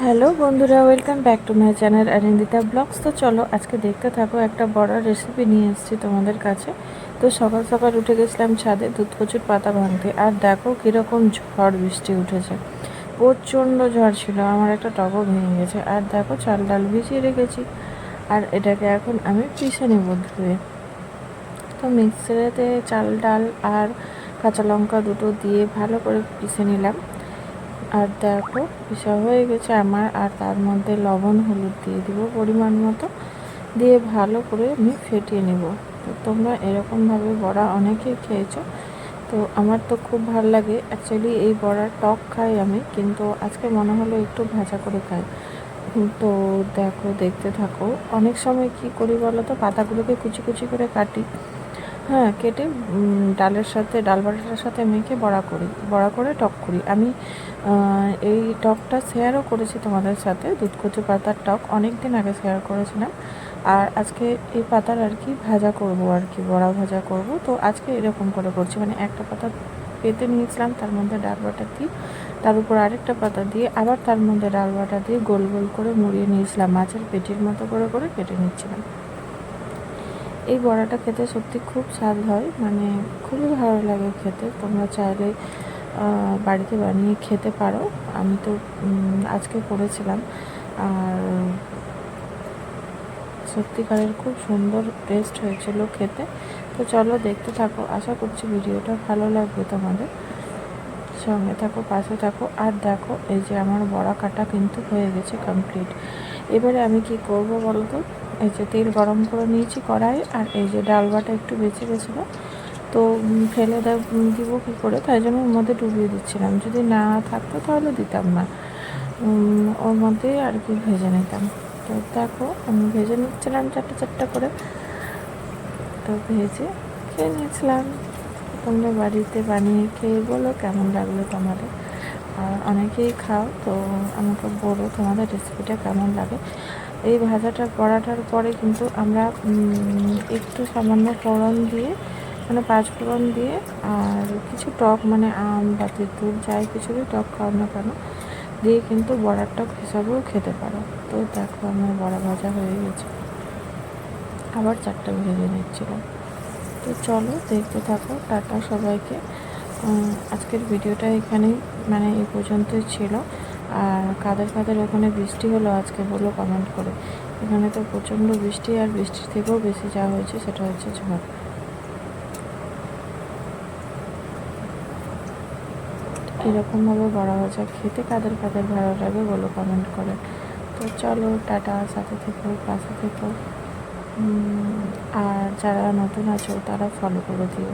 Hello বন্ধুরা, welcome back to my channel Arindita blogs. তো চলো আজকে দেখতে থাকো, একটা বড় রেসিপি নিয়ে এসেছি তোমাদের কাছে। তো সকাল সকাল উঠে গেছিলাম ছাদে দুধ কচুর পাতা ভাঙতে, আর দেখো কীরকম ঝড় বৃষ্টি উঠেছে। প্রচণ্ড ঝড় ছিল, আমার একটা টবও ভেঙে গেছে। আর দেখো চাল ডাল ভিজিয়ে রেখেছি, আর এটাকে এখন আমি পিষে নেব ধুয়ে। তো মিক্সারেতে চাল ডাল আর কাঁচা লঙ্কা দুটো দিয়ে ভালো করে পিষে নিলাম। আর দেখো পিষা হয়ে গেছে আমার, আর তার মধ্যে লবণ হলুদ দিয়ে দিব পরিমাণ মতো, দিয়ে ভালো করে আমি ফেটিয়ে নেব। তো তোমরা এরকমভাবে বড়া অনেকেই খেয়েছো, তো আমার তো খুব ভালো লাগে। অ্যাকচুয়ালি এই বড়ার টক খাই আমি, কিন্তু আজকে মনে হলো একটু ভাজা করে খাই। তো দেখো দেখতে থাকো। অনেক সময় কি করি বলো তো, পাতাগুলোকে কুচি কুচি করে কাটি, হ্যাঁ কেটে ডালের সাথে ডাল বাটাটার সাথে মেখে বড়া করি, বড়া করে টক করি আমি। এই টকটা শেয়ারও করেছি তোমাদের সাথে, দুধ কচু পাতার টক অনেক দিন আগে শেয়ার করেছিলাম। আর আজকে এই পাতার আর কি ভাজা করব, আর কি বড়া ভাজা করব। তো আজকে এরকম করে করছি, মানে একটা পাতা পেতে নিয়েছিলাম, তার মধ্যে ডাল বাটা দিই, তার উপর আরেকটা পাতা দিয়ে আবার তার মধ্যে ডাল বাটা দিয়ে গোল গোল করে মুড়িয়ে নিয়েছিলাম, মাছের পেটির মতো করে করে কেটে নিচ্ছিলাম। এই বড়াটা খেতে সত্যি খুব স্বাদ হয়, মানে খুবই ভালো লাগে খেতে। তোমরা চাইলে বাড়িতে বানিয়ে খেতে পারো। আমি তো আজকে করেছিলাম, আর সত্যিকারের খুব সুন্দর টেস্ট হয়েছিল খেতে। তো চলো দেখতে থাকো, আশা করছি ভিডিওটা ভালো লাগবে তোমাদের। সঙ্গে থাকো, পাশে থাকো। আর দেখো এই যে আমার বড়া কাটা কিন্তু হয়ে গেছে কমপ্লিট। এবারে আমি কি করব বলো তো, এই যে তেল গরম করে নিয়েছি কড়াই, আর এই যে ডাল বাটা একটু বেঁচে গেছিলো, তো ফেলে দিব কী করে, তাই জন্য ওর মধ্যে ডুবিয়ে দিচ্ছিলাম। যদি না থাকতো তাহলে দিতাম না, ওর মধ্যেই আর কি ভেজে নিতাম। তো দেখো আমি ভেজে নিচ্ছিলাম চারটা চারটা করে, তো ভেজে খেয়ে নিয়েছিলাম। তোমরা বাড়িতে বানিয়ে খেয়ে বলো কেমন লাগলো তোমাদের। আর অনেকেই খাও, তো আমাকে বলো তোমাদের রেসিপিটা কেমন লাগে। এই ভাজাটা পড়াটার পরে কিন্তু আমরা একটু সামান্য ফোড়ন দিয়ে, মানে 5 ফোড়ন দিয়ে, আর কিছু টক, মানে আম বা তেঁতুল যাই কিছুরই টক খাও না কেন, দিয়ে কিন্তু বড়ার টক হিসাবেও খেতে পারো। তো দেখো আমার বড়া ভাজা হয়ে গেছে, আবার 4টা ভেজে নিচ্ছিলাম। তো চলো দেখতে থাকো। টাটা সবাইকে। আজকের ভিডিওটা এখানেই, মানে এই পর্যন্তই ছিল। আর কাদের কাদের ওখানে বৃষ্টি হলো আজকে বলো কমেন্ট করে। এখানে তো প্রচণ্ড বৃষ্টি, আর বৃষ্টির থেকেও বেশি যা হয়েছে সেটা হচ্ছে ঝড়। এরকমভাবে বড়া ভাজা খেতে কাদের কাদের ভালো লাগে বলো কমেন্ট করে। তো চলো টাটা, সাথে থেকো, পাশে থেকো। আর যারা নতুন আছো তারা ফলো করে দিও।